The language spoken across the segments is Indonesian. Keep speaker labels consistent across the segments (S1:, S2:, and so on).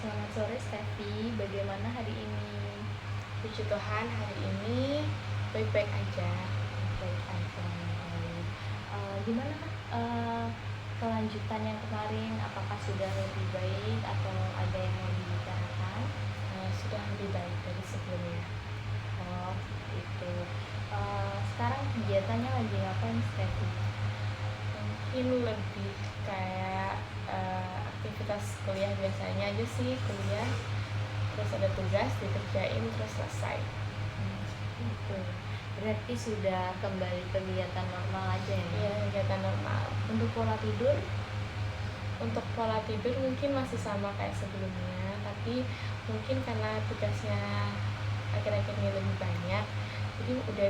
S1: Selamat sore Steffi, bagaimana hari ini?
S2: Puji Tuhan hari ini baik-baik aja.
S1: Baik aja. Baik. Gimana Kak? Kelanjutan yang kemarin, apakah sudah lebih baik atau ada yang mau dibicarakan?
S2: Sudah lebih baik dari sebelumnya.
S1: Oh, seperti itu. Sekarang kegiatannya lagi ngapain Steffi?
S2: Mungkin lebih kayak aktivitas kuliah biasanya aja sih, kuliah terus ada tugas dikerjain terus selesai.
S1: Seperti itu. Berarti sudah kembali kegiatan normal aja ya?
S2: Iya, kegiatan normal.
S1: Untuk pola tidur?
S2: Untuk pola tidur mungkin masih sama kayak sebelumnya, tapi mungkin karena tugasnya akhir-akhir ini lebih banyak, jadi udah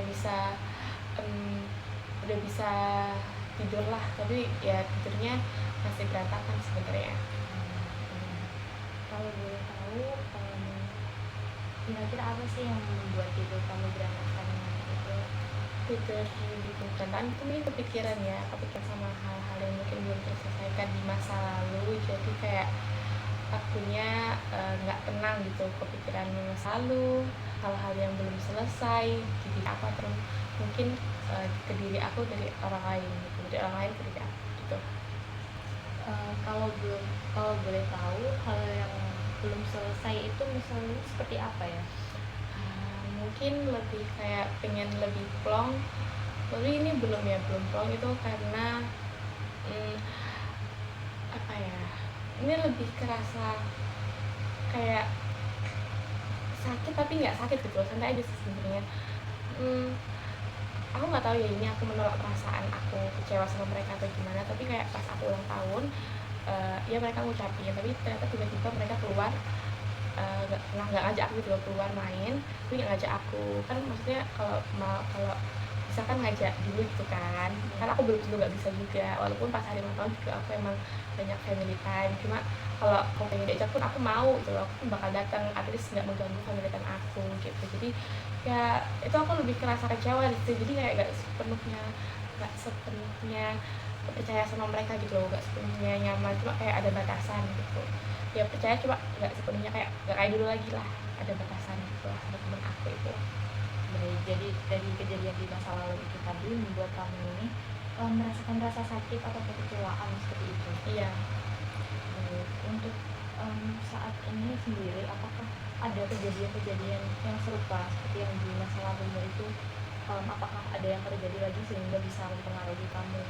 S2: bisa tidur lah, tapi ya tidurnya masih berantakan sebenarnya.
S1: Kalau boleh tahu, kira-kira apa sih yang membuat tidur kamu berantakan itu?
S2: Tidur di berantakan itu mungkin kepikiran sama hal-hal yang mungkin belum terselesaikan di masa lalu, jadi kayak akunya nggak tenang gitu, kepikiran masa lalu, hal-hal yang belum selesai di diri aku, atau mungkin ke diri aku dari orang lain gitu, dari orang lain ke diri aku gitu.
S1: Kalau boleh tahu, hal yang belum selesai itu misalnya seperti apa ya?
S2: Mungkin lebih kayak pengen lebih plong, tapi ini belum plong itu karena apa ya, ini lebih kerasa kayak sakit tapi nggak sakit gitu, santai aja sih sebenarnya. Aku nggak tahu ya, ini aku menolak perasaan aku kecewa sama mereka atau gimana, tapi kayak pas aku ulang tahun, ya mereka ngucapin, tapi ternyata tiba-tiba mereka keluar, nggak ngajak aku gitu, keluar main tapi nggak ngajak aku. Kan maksudnya kalau misalkan ngajak dulu gitu kan aku belum tentu nggak bisa juga, walaupun pas hari ulang tahun juga aku emang banyak family time, cuma kalau aku pengen diajak pun aku mau gitu, aku pun bakal datang, at least nggak mengganggu family time aku gitu. Jadi ya itu aku lebih kerasa kecewa gitu, jadi kayak nggak sepenuhnya percaya sama mereka gitu loh, nggak sepenuhnya nyaman, cuma kayak ada batasan gitu. Ya percaya cuma nggak sepenuhnya, nggak kayak dulu lagi lah, ada batasan gitu lah sama temen aku itu.
S1: Baik, jadi dari kejadian di masa lalu itu tadi membuat kamu ini merasakan rasa sakit atau kekecewaan seperti itu?
S2: Iya.
S1: Baik, untuk saat ini sendiri, apakah ada kejadian-kejadian yang serupa seperti yang di masa lalumu itu? Apakah ada yang terjadi lagi sehingga bisa mempengaruhi kamu?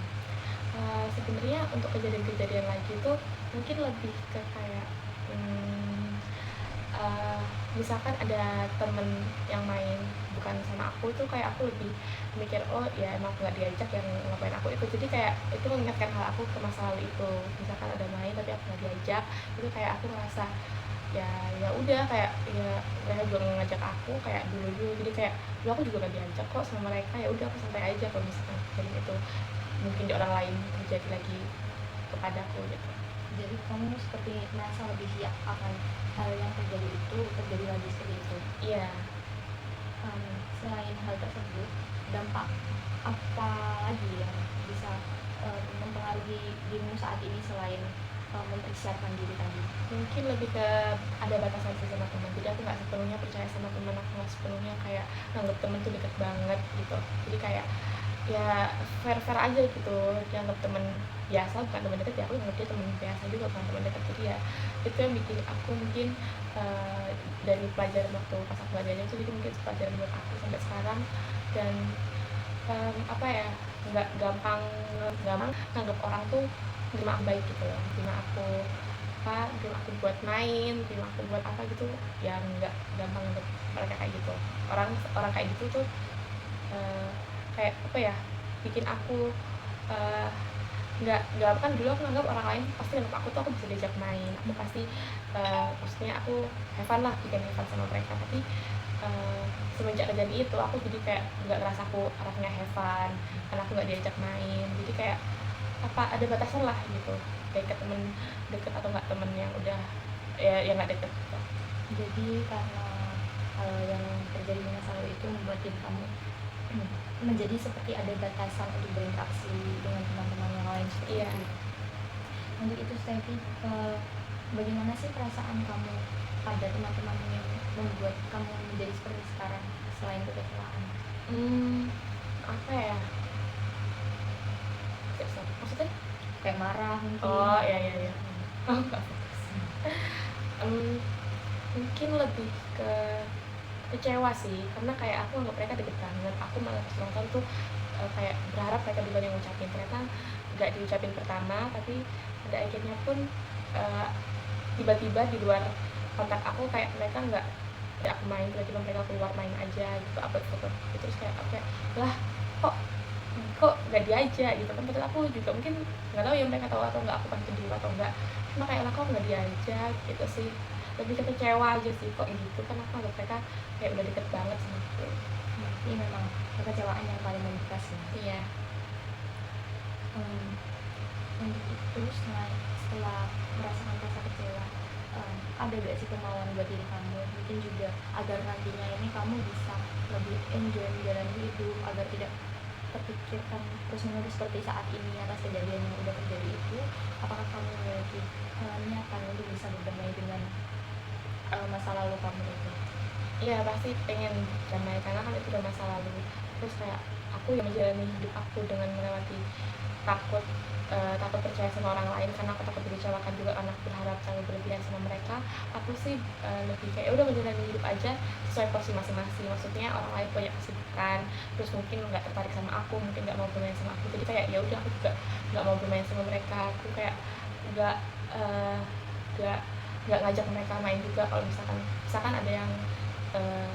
S2: Sebenarnya untuk kejadian-kejadian lagi itu mungkin lebih ke kayak misalkan ada temen yang main bukan sama aku, itu kayak aku lebih mikir, oh ya emang aku nggak diajak yang ngapain aku ikut, jadi kayak itu mengingatkan hal aku ke masa lalu itu. Misalkan ada main tapi aku nggak diajak, itu kayak aku ngerasa ya udah, kayak ya mereka juga nggak ngajak aku kayak dulu, jadi kayak dulu aku juga nggak diajak kok sama mereka, ya udah aku santai aja kalau misalkan kejadian itu mungkin di orang lain terjadi lagi kepadaku gitu.
S1: Jadi kamu seperti merasa lebih siap akan hal yang terjadi itu terjadi lagi seperti itu?
S2: Iya.
S1: Selain hal tersebut, dampak apa lagi yang bisa mempengaruhi dirimu saat ini selain mempersiapkan diri tadi?
S2: Mungkin lebih ke ada batasan sih sama teman, jadi aku nggak sepenuhnya percaya sama teman, aku nggak sepenuhnya kayak nganggap temen tuh deket banget gitu. Jadi kayak ya fair aja gitu, dianggap temen biasa bukan teman dekat, ya aku nganggap dia teman biasa juga bukan teman dekat. Jadi ya itu yang bikin aku mungkin dari pelajaran waktu pas aku belajarnya itu, jadi mungkin pelajaran buat aku sampai sekarang. Dan apa ya, nggak gampang nganggap orang tuh terima aku baik gitu loh, terima aku buat main, terima aku buat apa gitu, ya nggak gampang nganggap mereka kayak gitu. Orang kayak gitu tuh kayak apa ya, bikin aku nggak kan dulu aku nganggap orang lain pasti nganggap aku tuh aku bisa diajak main, aku pasti maksudnya aku have fun lah, bikin have fun sama mereka. Tapi semenjak kejadian itu aku jadi kayak nggak ngerasa aku orangnya have fun karena aku nggak diajak main, jadi kayak apa, ada batasan lah gitu, kayak ke temen deket atau nggak temen yang udah ya yang nggak deket gitu.
S1: Jadi karena hal yang terjadi di masa lalu itu membuat diri kamu menjadi seperti ada batasan untuk berinteraksi dengan teman-teman yang lain seperti
S2: Iya.
S1: itu. Untuk itu Steffi, bagaimana sih perasaan kamu pada teman-teman yang membuat kamu menjadi seperti sekarang selain kekecewaan?
S2: Hmm, apa ya? Maksudnya?
S1: Kayak marah mungkin
S2: Oh,
S1: atau
S2: iya iya iya. Oh, nggak fokus. Mmm, Mungkin lebih ke kecewa sih, karena kayak aku anggap mereka deket banget, aku malah pas ulang tahun tuh, kayak berharap mereka duluan yang ngucapin, ternyata nggak diucapin pertama, tapi pada akhirnya pun, eee, tiba-tiba di luar kontak aku kayak mereka nggak ada aku main, tiba-tiba mereka keluar main aja gitu, upload foto gitu, terus kayak aku kayak, "Lah kok kok nggak diajak?" Gitu kan, padahal aku juga mungkin nggak tahu ya mereka tahu atau nggak aku pas itu dulu atau enggak, cuma kayak, "Lah kok nggak diajak?" Gitu sih, lebih ke kecewa aja sih, kok gitu, kan aku anggap mereka kayak udah deket banget sama aku.
S1: berarti memang kekecewaan yang paling membekas ya.
S2: Iya.
S1: Mmm, untuk itu setelah merasakan rasa kecewa, ada gak sih kemauan buat diri kamu mungkin juga agar nantinya ini kamu bisa lebih enjoy menjalani hidup agar tidak terpikirkan terus-menerus seperti saat ini atas kejadian yang udah terjadi itu, apakah kamu memiliki niatan untuk bisa berdamai dengan masa lalu kamu itu?
S2: Iya pasti pengen damai karena kan itu udah masa lalu. Terus kayak aku yang menjalani hidup aku dengan melewati takut takut percaya sama orang lain karena aku takut dikecewakan juga karena aku berharap terlalu berlebihan sama mereka. Aku sih lebih kayak udah menjalani hidup aja sesuai porsi masing-masing. Maksudnya orang lain punya kesibukan, terus mungkin nggak tertarik sama aku, mungkin nggak mau bermain sama aku. Jadi kayak ya udah aku juga nggak mau bermain sama mereka. Aku kayak nggak eh, nggak nggak ngajak mereka main juga kalau misalkan misalkan ada yang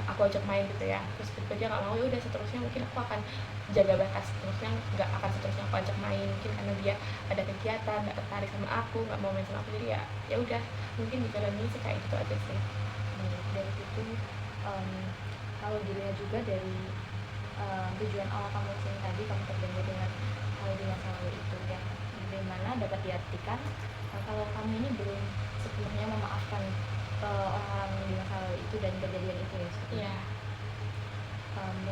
S2: aku ajak main gitu ya, terus tiba dia nggak mau, ya udah seterusnya mungkin aku akan jaga batas, terusnya nggak akan seterusnya aku ajak main, mungkin karena dia ada kegiatan nggak tertarik sama aku, nggak mau main sama aku, jadi ya ya udah mungkin di jalan ini sih kayak gitu aja sih.
S1: Dari situ kalau dilihat juga dari tujuan awal kamu kesini tadi kamu terganggu dengan hal di masa lalu itu yang dimana dapat diartikan kalau kamu ini belum sepenuhnya memaafkan orang-orang di masa lalu itu dan kejadian itu ya seperti
S2: Iya.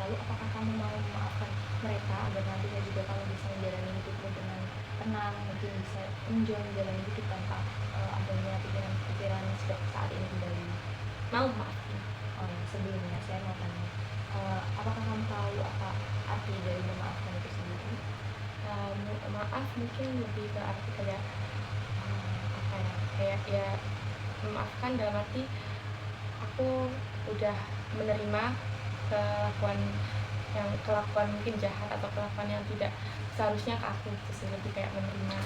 S1: lalu apakah kamu mau memaafkan mereka agar nantinya juga kamu bisa menjalani hidupmu dengan tenang, mungkin bisa enjoy menjalani hidup tanpa adanya pikiran-pikiran seperti saat ini kembali?
S2: Mau maafin.
S1: Oh ya, sebelumnya saya mau tanya, apakah kamu tahu apa arti dari memaafkan itu sendiri?
S2: Maaf mungkin lebih ke arti kayak apa ya, kayak ya memaafkan dalam arti aku udah menerima kelakuan mungkin jahat atau kelakuan yang tidak seharusnya ke aku gitu sih, lebih kayak menerima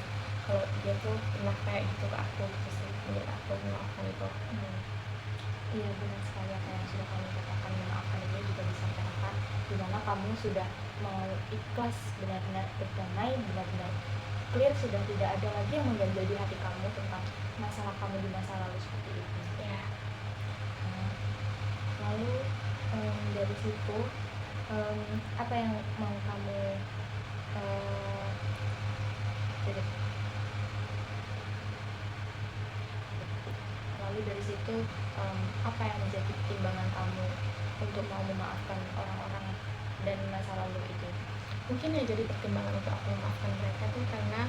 S2: kalau dia tuh pernah kayak gitu ke aku gitu sih, menurut aku memaafkan itu.
S1: Iya benar sekali apa yang sudah kamu katakan, memaafkan ini juga bisa dikatakan di mana kamu sudah mau ikhlas benar-benar berdamai, benar-benar clear, sudah tidak ada lagi yang mengganjal di hati kamu tentang masalah kamu di masa lalu seperti itu.
S2: Ya.
S1: Nah, lalu dari situ apa yang mau kamu jadi lalu dari situ apa yang menjadi pertimbangan kamu untuk mau memaafkan orang-orang dan masa lalu itu?
S2: Mungkin yang jadi pertimbangan untuk aku memaafkan mereka tuh karena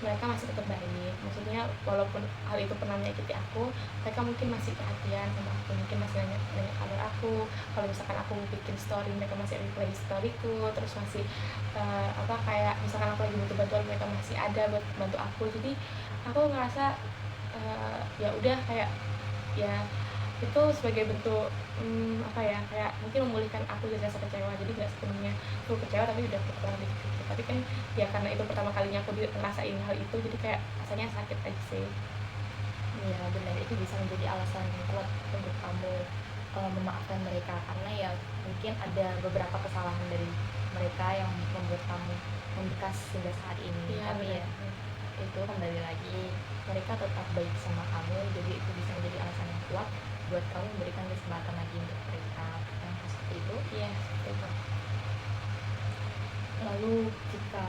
S2: mereka masih tetap baik, maksudnya walaupun hal itu pernah menyakiti aku, mereka mungkin masih perhatian sama aku, mungkin masih nanya nanya kabar aku, kalau misalkan aku bikin story mereka masih reply storyku, terus masih apa kayak misalkan aku lagi butuh bantuan mereka masih ada buat bantu aku, jadi aku ngerasa ya udah kayak ya itu sebagai bentuk apa ya, kayak mungkin memulihkan aku dari rasa kecewa, jadi nggak sepenuhnya aku kecewa tapi udah berkurang dikit gitu, tapi kan ya karena itu pertama kalinya aku ngerasain hal itu, jadi kayak rasanya sakit aja sih.
S1: Iya benar, itu bisa menjadi alasan yang kuat untuk kamu memaafkan mereka karena ya mungkin ada beberapa kesalahan dari mereka yang membuat kamu membekas hingga saat ini.
S2: Iya
S1: Tapi
S2: benar.
S1: ya itu kembali lagi mereka tetap baik sama kamu, jadi itu bisa menjadi alasan yang kuat buat kamu memberikan kesempatan lagi untuk mereka yang seperti itu.
S2: Iya seperti itu.
S1: Lalu jika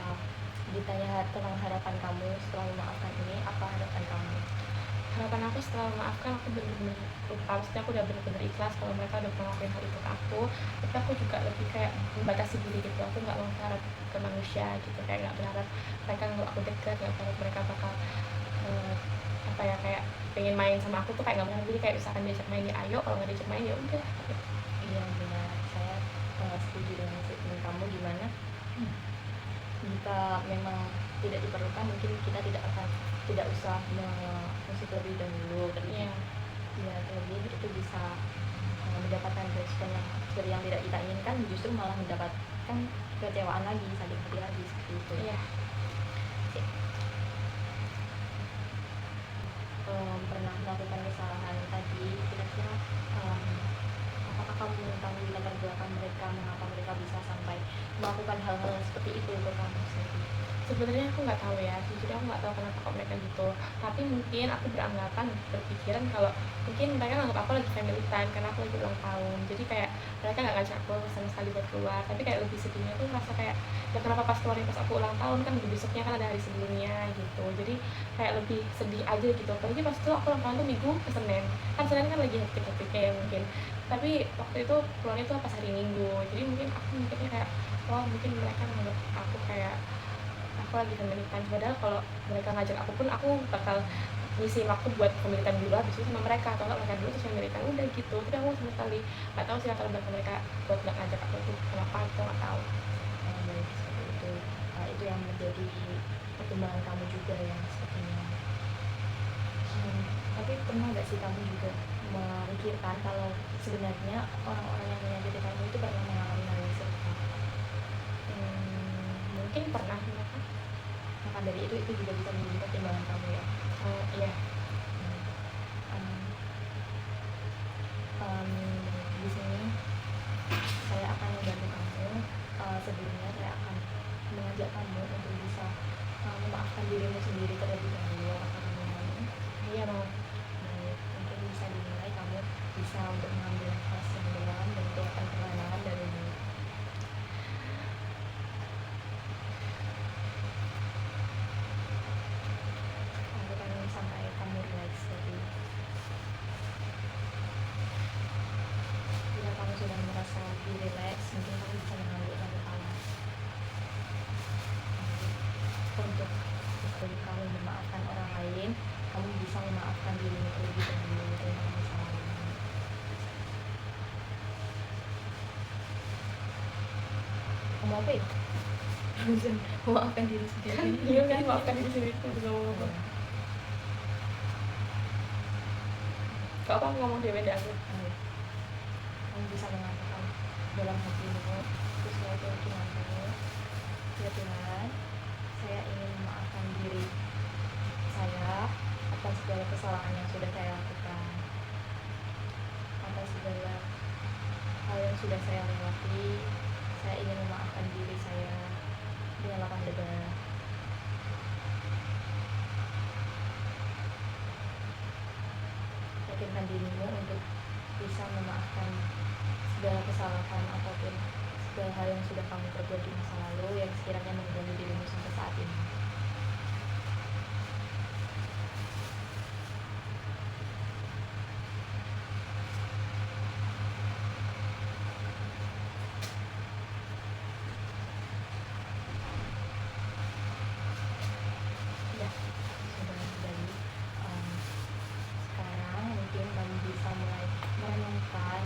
S1: ditanya tentang harapan kamu setelah memaafkan ini, apa harapan kamu?
S2: Harapan aku setelah memaafkan, aku bener-bener lupa, maksudnya aku udah bener-bener ikhlas kalau mereka udah pernah ngelakuin hal itu ke aku, tapi aku juga lebih kayak membatasi diri gitu, aku nggak mau berharap ke manusia gitu, kayak nggak berharap mereka nganggap aku dekat, nggak berharap mereka bakal apa ya, kayak pengen main sama aku tuh kayak nggak pernah. Jadi kayak misalkan diajak main ya ayo, kalau nggak diajak main ya udah gitu.
S1: Iya benar, saya setuju dengan statement kamu, gimana jika memang tidak diperlukan mungkin kita tidak usah musik lebih dahulu
S2: Iya.
S1: ya, terlebih itu bisa mendapatkan respon yang seperti yang tidak kita inginkan, justru malah mendapatkan kekecewaan lagi, sakit hati lagi, seperti itu.
S2: Iya.
S1: Pernah melakukan kesalahan tadi, kira-kira apakah kamu mengetahui latar belakang mereka, mengapa mereka bisa sampai melakukan hal-hal seperti itu ke kamu sendiri?
S2: Sebenarnya aku nggak tahu ya, jujur aku nggak tahu kenapa kok mereka gitu. Tapi mungkin aku berpikiran kalau mungkin mereka nganggap aku lagi family time karena aku lagi ulang tahun. Jadi kayak mereka nggak ngajak aku sama sekali buat keluar. Tapi kayak lebih sedihnya tuh merasa kayak ya kenapa pas keluarin pas aku ulang tahun, kan besoknya kan ada hari sebelumnya gitu. Jadi kayak lebih sedih aja gitu. Apalagi pas itu aku ulang tahun tuh Minggu ke Senin. Kan Senin kan lagi hektik-hektiknya ya mungkin. Tapi waktu itu keluarnya tuh pas hari Minggu. Jadi mungkin aku mikirnya kayak wah mungkin mereka nganggap aku kayak aku lagi family time, padahal kalau mereka ngajak aku pun aku bakal ngisi waktu buat family time dulu, habis itu sama mereka, atau enggak mereka dulu terus family time udah gitu. Tapi aku sama sekali nggak tahu sih latar belakang mereka buat nggak ngajak aku tuh kenapa, itu nggak tahu.
S1: Baik, seperti itu. Itu yang menjadi pertimbangan kamu juga yang sepertinya. Tapi pernah nggak sih kamu juga memikirkan kalau sebenarnya orang-orang yang menyakiti kamu itu pernah mengalami hal yang serupa?
S2: Mungkin pernah mereka.
S1: Maka dari itu juga bisa menjadi pertimbangan kamu ya.
S2: Iya.
S1: Di sini saya akan membantu kamu. Sebelumnya saya akan mengajak kamu untuk bisa memaafkan dirimu sendiri terlebih dahulu. Apakah kamu mau?
S2: Iya mau.
S1: Mungkin bisa dimulai, kamu bisa untuk mengambil nafas yang dalam dan keluarkan perlahan dari mulut. Aku akan sampai kamu relax lagi. Jika kamu sudah merasa lebih relax, mungkin kamu bisa menganggukkan kepala. Untuk kamu memaafkan orang lain, kamu bisa memaafkan dirimu terlebih dahulu dengan kesalahan. Kamu apa ya? Memaafkan diri sendiri.
S2: Iya kan, maafkan diri sendiri itu juga mau. Gak apa ngomong dia beda aku.
S1: Kamu bisa mengatakan dalam hatimu sesuatu yang Tuhanmu, ya Tuhan, saya ingin memaafkan diri saya atas segala kesalahan yang sudah saya lakukan, atas segala hal yang sudah saya lewati. Saya ingin memaafkan diri saya dengan lapang dada. Yakinkan dirimu untuk bisa memaafkan segala kesalahan ataupun segala hal yang sudah kamu perbuat di masa lalu yang sekiranya mengganggu dirimu sampai saat ini. Ya, sudah dari sekarang mungkin kamu bisa mulai merenungkan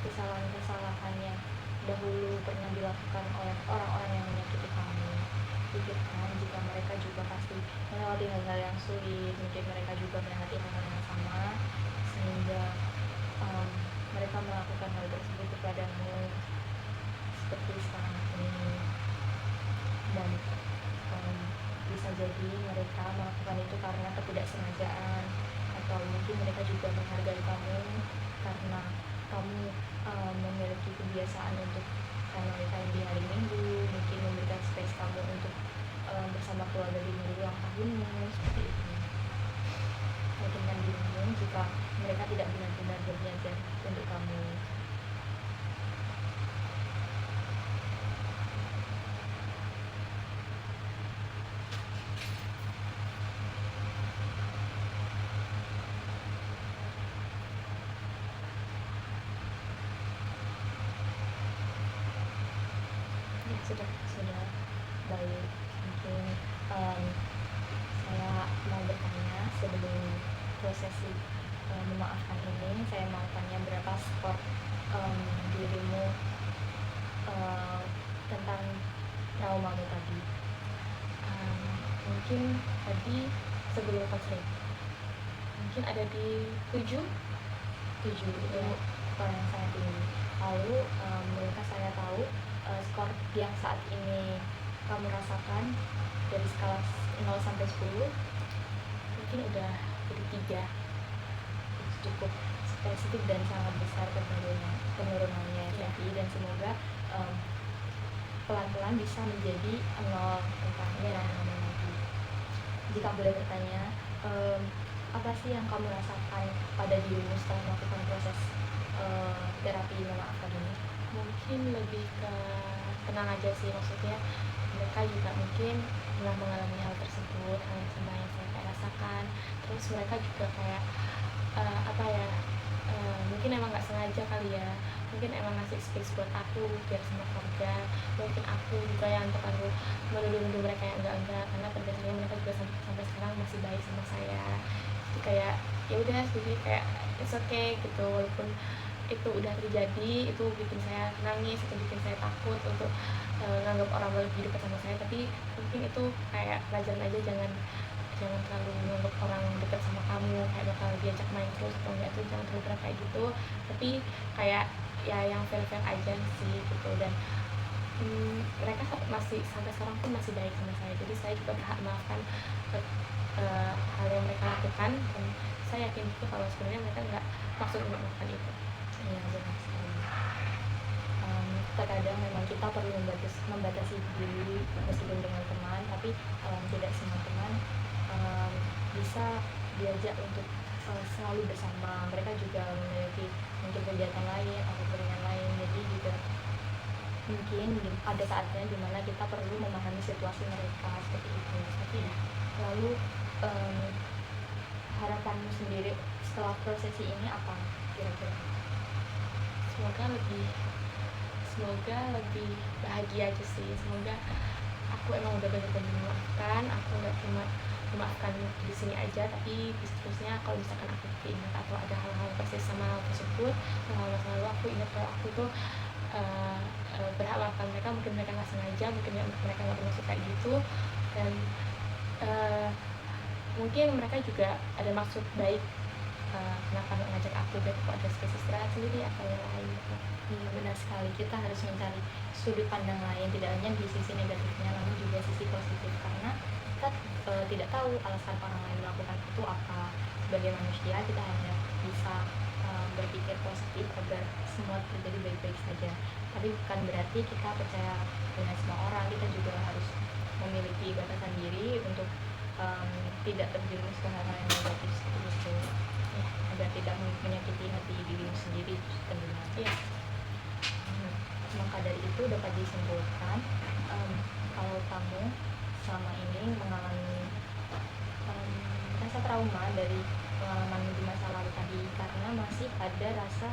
S1: kesalahan-kesalahan yang dahulu pernah dilakukan oleh orang-orang yang menyakiti kamu. Pikirkan jika mereka juga pasti melewati hal-hal yang sulit, mungkin mereka juga melewati hal-hal yang sama, sehingga mereka melakukan hal tersebut kepadamu seperti sekarang ini. Dan bisa jadi mereka melakukan itu karena ketidaksengajaan, atau mungkin mereka juga menghargai kamu karena kamu memiliki kebiasaan untuk family time di hari Minggu, mungkin memberikan space kamu untuk bersama keluarga di minggu ulang tahunmu, seperti itu. Yakinkan dirimu jika mereka tidak benar-benar berniat untuk kamu. Sudah baik. Mungkin saya mau bertanya, sebelum prosesi memaafkan ini, saya mau tanya berapa skor dirimu eh, tentang traumamu tadi.
S2: Mungkin tadi sebelum konseling mungkin ada di 7.
S1: 7 itu skor yang sangat tinggi. Lalu bolehkah saya tahu skor yang saat ini kamu rasakan dari skala 0 sampai 10?
S2: Mungkin udah jadi 3.
S1: Itu cukup spesifik dan sangat besar penurunannya
S2: Iya.
S1: Sevi, dan semoga pelan-pelan bisa menjadi 0 tentang trauma lagi. Jika boleh bertanya, apa sih yang kamu rasakan pada dirimu setelah melakukan proses terapi memaafkan ini?
S2: Mungkin lebih ke tenang aja sih, maksudnya mereka juga mungkin pernah mengalami hal tersebut, hal yang sama yang saya kayak rasakan. Terus mereka juga kayak apa ya, mungkin emang nggak sengaja kali ya, mungkin emang ngasih space buat aku biar sama keluarga. Mungkin aku juga yang terlalu menuduh-nuduh mereka yang enggak, karena pada dasarnya mereka juga sampai sekarang masih baik sama saya. Jadi kayak ya udah, jadi kayak it's okay gitu, walaupun itu udah terjadi, itu bikin saya nangis, itu bikin saya takut untuk nganggap orang lebih dekat sama saya. Tapi mungkin itu kayak pelajaran aja, jangan terlalu menganggap orang dekat sama kamu kayak bakal diajak main terus atau enggak, tuh jangan terlalu berat kayak gitu. Tapi kayak ya yang fair aja sih gitu. Dan mereka masih sampai sekarang pun masih baik sama saya, jadi saya juga berhak memaafkan hal yang mereka lakukan. Dan saya yakin itu kalau sebenarnya mereka nggak maksud untuk melakukan itu.
S1: Iya, benar sekali. Terkadang memang kita perlu membatasi diri meskipun dengan teman, tapi tidak semua teman bisa diajak untuk selalu bersama. Mereka juga memiliki mungkin kegiatan lain atau kepentingan lain, jadi juga mungkin ada saatnya dimana kita perlu memahami situasi mereka seperti itu. Tapi lalu harapanmu sendiri setelah prosesi ini apa kira-kira?
S2: Semoga lebih bahagia aja sih. Semoga aku emang udah benar-benar memaafkan, aku nggak cuma memaafkan di sini aja, tapi seterusnya kalau misalkan aku ingat atau ada hal-hal persis sama hal tersebut, hal masa lalu, aku ingat kalau aku tuh berhak memaafkan mereka. Mungkin mereka nggak sengaja, mungkin mereka nggak bermaksud kayak gitu, dan mungkin mereka juga ada maksud baik. Kenapa nggak ngajak aku biar aku ada space istirahat sendiri atau yang lain gitu.
S1: Iya, benar sekali, kita harus mencari sudut pandang lain, tidak hanya di sisi negatifnya, namun juga sisi positif, karena kita tidak tahu alasan orang lain melakukan itu apa. Sebagai manusia kita hanya bisa berpikir positif agar semua terjadi baik-baik saja, tapi bukan berarti kita percaya dengan semua orang. Kita juga harus memiliki batasan diri untuk tidak terjerumus ke hal-hal yang negatif seperti itu, ya, agar tidak menyakiti hati dirimu sendiri tentunya.
S2: Iya.
S1: Maka dari itu dapat disimpulkan kalau kamu selama ini mengalami rasa trauma dari pengalaman di masa lalu tadi, karena masih ada rasa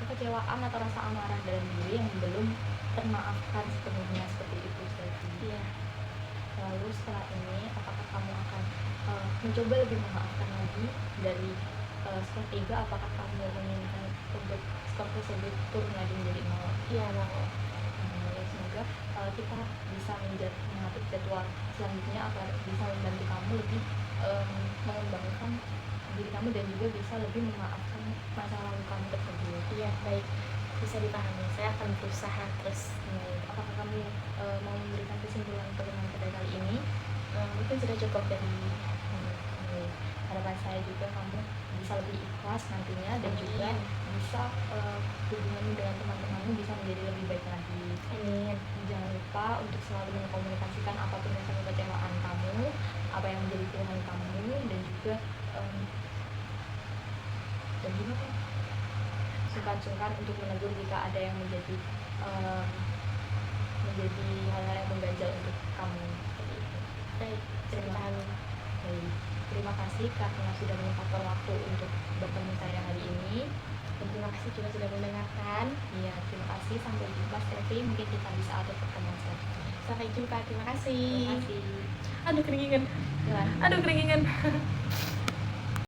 S1: kekecewaan atau rasa amarah dalam diri yang belum termaafkan sepenuhnya, seperti itu Selvi.
S2: Iya.
S1: Lalu setelah ini apakah kamu akan mencoba lebih memaafkan lagi dari skor 3? Apakah kamu menginginkan untuk skor tersebut turun lagi menjadi 0?
S2: Iya, mau.
S1: Ya, semoga kita bisa mengatur jadwal selanjutnya agar bisa membantu kamu lebih mengembangkan diri kamu dan juga bisa lebih memaafkan masa lalu kamu tersebut.
S2: Iya, baik, bisa dipahami. Saya akan berusaha terus.
S1: Apakah kamu mau memberikan kesimpulan pertemuan pada kali ini?
S2: Mungkin sudah cukup dari
S1: harapan saya juga kamu bisa lebih ikhlas nantinya, dan juga bisa hubunganmu dengan teman-temanmu bisa menjadi lebih baik lagi.
S2: Amin.
S1: Jangan lupa untuk selalu mengkomunikasikan apapun rasa kekecewaan kamu, apa yang menjadi keluhan kamu, dan juga sungkan-sungkan untuk menegur jika ada yang menjadi hal-hal yang mengganjal untuk kamu, seperti itu.
S2: Baik, bisa
S1: Terima
S2: dipahami.
S1: kasih. terima kasih karena sudah menyempatkan waktu untuk bertemu saya hari ini.
S2: Dan terima kasih juga sudah mendengarkan.
S1: Iya, terima kasih. Sampai jumpa, Stevi. Mungkin kita bisa atur pertemuan selanjutnya.
S2: Sampai jumpa, terima kasih.
S1: Terima kasih.
S2: Aduh keringingan.
S1: Silahkan.
S2: Aduh keringingan.